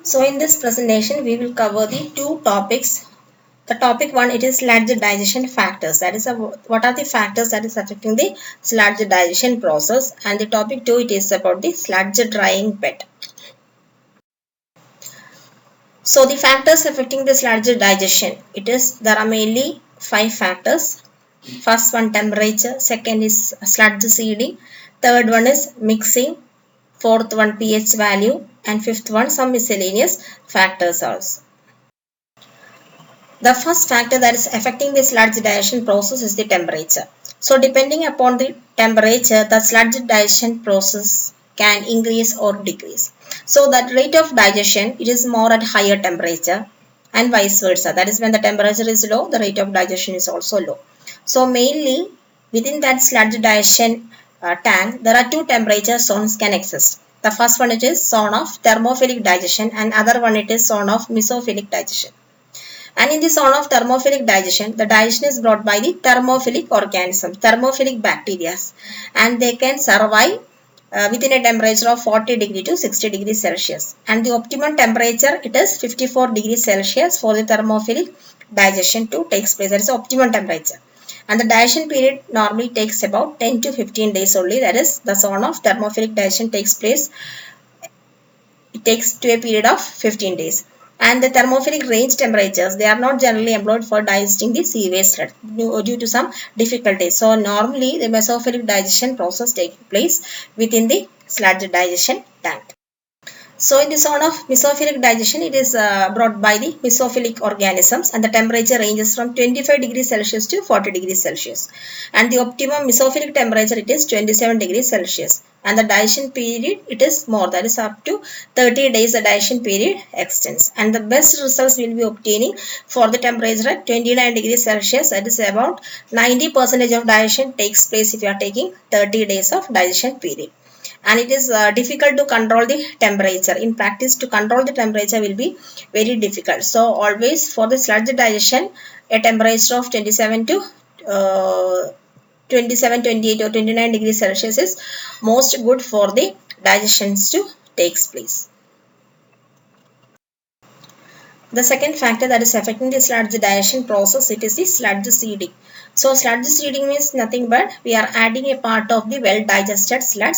So in this presentation, we will cover the two topics. The topic one, it is sludge digestion factors. That is, what are the factors that is affecting the sludge digestion process. And the topic two, it is about the sludge drying bed. So the factors affecting the sludge digestion, there are mainly 5 factors. First one, temperature. Second is sludge seeding. Third one is mixing. Fourth one, pH value. And fifth one, some miscellaneous factors also. The first factor that is affecting the sludge digestion process is the temperature. So depending upon the temperature, the sludge digestion process can increase or decrease. So that rate of digestion, it is more at higher temperature and vice versa. That is when the temperature is low, the rate of digestion is also low. So mainly within that sludge digestion tank, there are two temperature zones can exist. The first one, it is zone of thermophilic digestion, and other one, it is zone of mesophilic digestion. And in the zone of thermophilic digestion, the digestion is brought by the thermophilic organisms, thermophilic bacteria, and they can survive within a temperature of 40 degree to 60 degrees Celsius. And the optimum temperature, it is 54 degrees Celsius for the thermophilic digestion to takes place. That is the optimum temperature. And the digestion period normally takes about 10 to 15 days only. That is, the zone of thermophilic digestion takes place. It takes to a period of 15 days. And the thermophilic range temperatures, they are not generally employed for digesting the sewage sludge due to some difficulties. So normally the mesophilic digestion process takes place within the sludge digestion tank. So in the zone of mesophilic digestion, it is brought by the mesophilic organisms, and the temperature ranges from 25 degrees Celsius to 40 degrees Celsius. And the optimum mesophilic temperature, it is 27 degrees Celsius. And the digestion period, it is more, that is up to 30 days the digestion period extends. And the best results will be obtaining for the temperature at 29 degrees Celsius. That is about 90% of digestion takes place if you are taking 30 days of digestion period. And it is difficult to control the temperature. In practice, to control the temperature will be very difficult. So always for the sludge digestion, a temperature of 27 to 28 or 29 degrees Celsius is most good for the digestions to takes place. The second factor that is affecting the sludge digestion process, it is the sludge seeding. So sludge seeding means nothing but we are adding a part of the well digested sludge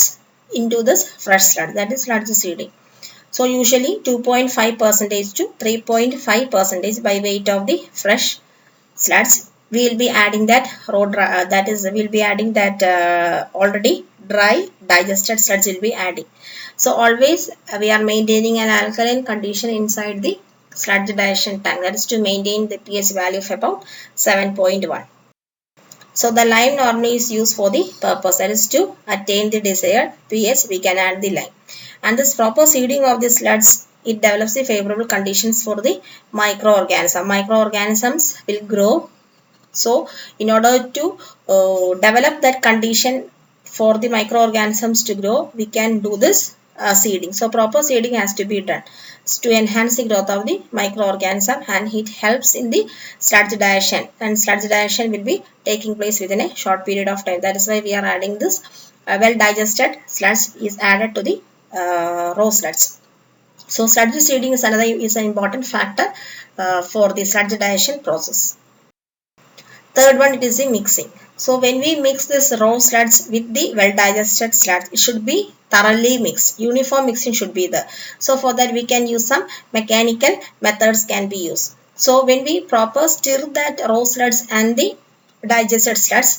into this fresh sludge, that is sludge seeding. So usually 2.5% to 3.5% by weight of the fresh sludge. We will be adding that already dry digested sludge will be adding. So always we are maintaining an alkaline condition inside the sludge digestion tank, that is to maintain the pH value of about 7.1. So the lime normally is used for the purpose, that is to attain the desired pH, we can add the lime. And this proper seeding of the sludge, it develops the favorable conditions for the microorganisms. Microorganisms will grow. So in order to develop that condition for the microorganisms to grow, we can do this seeding. So proper seeding has to be done to enhance the growth of the microorganism, and it helps in the sludge digestion, and sludge digestion will be taking place within a short period of time. That is why we are adding this well digested sludge is added to the raw sludge. So sludge seeding is an important factor for the sludge digestion process. Third one, it is the mixing. So when we mix this raw sludge with the well digested sludge, it should be thoroughly mixed. Uniform mixing should be there. So for that we can use some mechanical methods can be used. So when we proper stir that raw sludge and the digested sludge,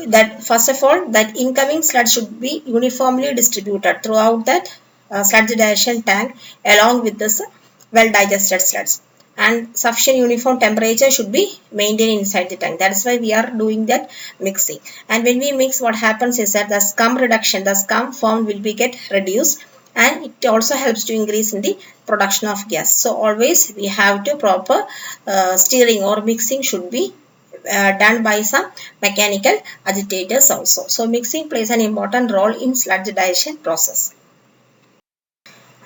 that first of all that incoming sludge should be uniformly distributed throughout that sludge digestion tank along with this well digested sludge. And sufficient uniform temperature should be maintained inside the tank. That is why we are doing that mixing. And when we mix, what happens is that the scum reduction, the scum formed will be get reduced, and it also helps to increase in the production of gas. So always we have to proper stirring or mixing should be done by some mechanical agitators also. So mixing plays an important role in sludge digestion process.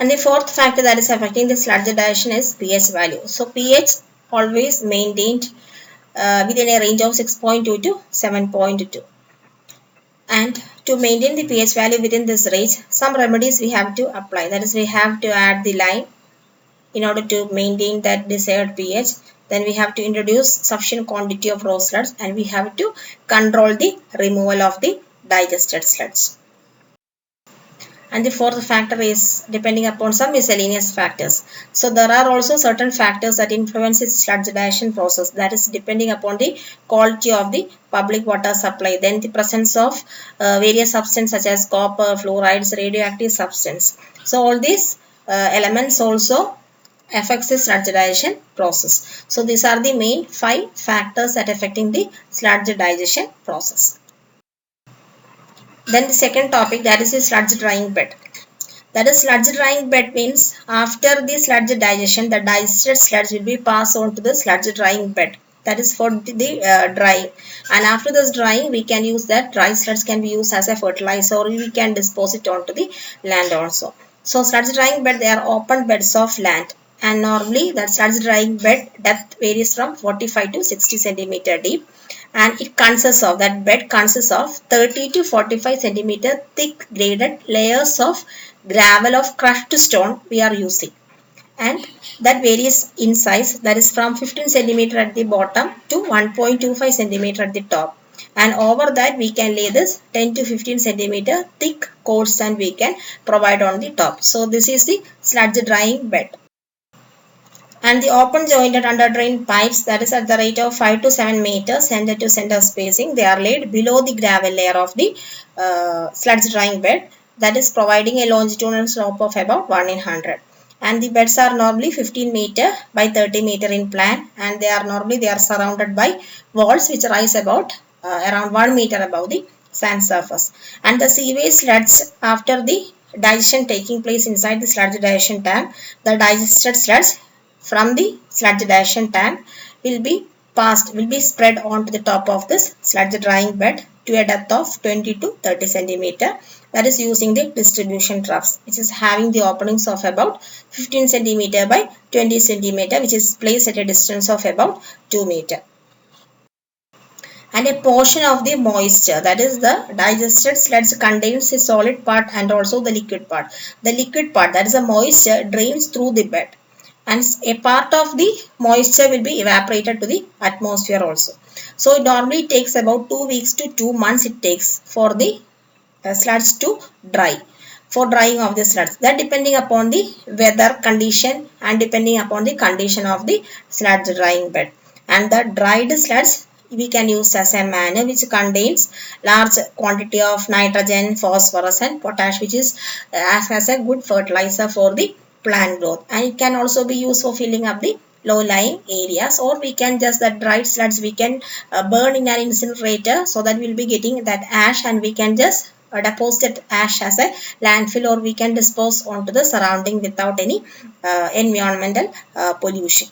And the fourth factor that is affecting the sludge digestion is pH value. So pH always maintained within a range of 6.2 to 7.2. And to maintain the pH value within this range, some remedies we have to apply. That is, we have to add the lime in order to maintain that desired pH. Then we have to introduce sufficient quantity of raw sludge, and we have to control the removal of the digested sludge. And the fourth factor is depending upon some miscellaneous factors. So there are also certain factors that influence its sludge digestion process, that is depending upon the quality of the public water supply, then the presence of various substances such as copper, fluorides, radioactive substance. So all these elements also affects the sludge digestion process. So these are the main 5 factors that affecting the sludge digestion process. Then the second topic, that is the sludge drying bed. That is, sludge drying bed means after the sludge digestion, the digested sludge will be passed on to the sludge drying bed. That is for the drying. And after this drying, we can use that dry sludge can be used as a fertilizer, or we can dispose it onto the land also. So sludge drying bed, they are open beds of land. And normally that sludge drying bed depth varies from 45 to 60 centimeter deep, and it consists of, that bed consists of 30 to 45 centimeter thick graded layers of gravel of crushed stone we are using, and that varies in size, that is from 15 centimeter at the bottom to 1.25 centimeter at the top, and over that we can lay this 10 to 15 centimeter thick coarse sand we can provide on the top. So this is the sludge drying bed. And the open jointed under drain pipes, that is at the rate of 5 to 7 meters center to center spacing, they are laid below the gravel layer of the sludge drying bed, that is providing a longitudinal slope of about 1 in 100. And the beds are normally 15 meter by 30 meter in plan, and they are surrounded by walls which rise about around 1 meter above the sand surface. And the sewage sludge, after the digestion taking place inside the sludge digestion tank, the digested sludge from the sludge digestion tank will be spread onto the top of this sludge drying bed to a depth of 20 to 30 centimeter, that is using the distribution troughs, which is having the openings of about 15 centimeter by 20 centimeter, which is placed at a distance of about 2 meter. And a portion of the moisture, that is the digested sludge, contains the solid part and also the liquid part. The liquid part, that is the moisture, drains through the bed, and a part of the moisture will be evaporated to the atmosphere also. So it normally takes about 2 weeks to 2 months it takes for the sludge to dry, for drying of the sludge, that depending upon the weather condition and depending upon the condition of the sludge drying bed. And the dried sludge we can use as a manure which contains large quantity of nitrogen, phosphorus and potash, which is acts as a good fertilizer for the plant growth, and it can also be used for filling up the low-lying areas, or we can just, that dried sludge we can burn in an incinerator, so that we'll be getting that ash, and we can just deposit ash as a landfill, or we can dispose onto the surrounding without any environmental pollution.